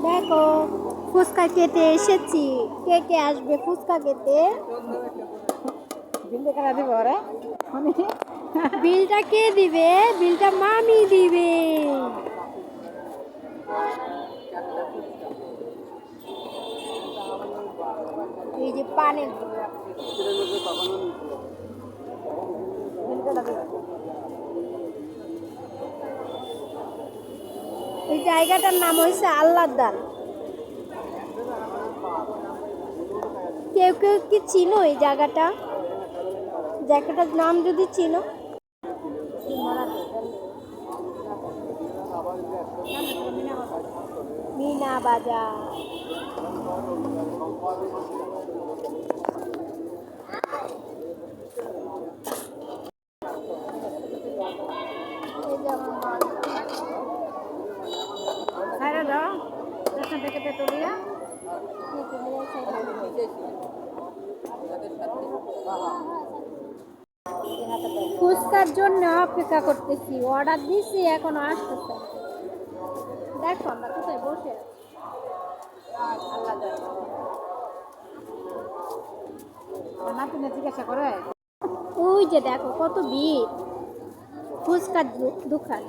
দেখো ফুচকা খেতে এসেছি। কে কে আসবে ফুচকা খেতে? বিল টাকা দিব ওরা মানে বিলটা কে দিবে? বিলটা মামি দিবে। এই যে পানি, এই জায়গাটার নাম হয়েছে আল্লাহদান। কেউ কেউ কি চিনো এই জায়গাটা? জায়গাটার নাম যদি চিনো। মিনা বাজার। এই যে আমার মা। সাইরা দাও স্টেশন থেকে তেতুলিয়া ফুচকার জন্য অপেক্ষা করতেছি, অর্ডার দিছি এখনো আসতেছে। দেখো আমরা কোথায় বসে আছি। নাতিনে জিজ্ঞাসা করে ওই যে দেখো কত ভিড় ফুচকার দোকান।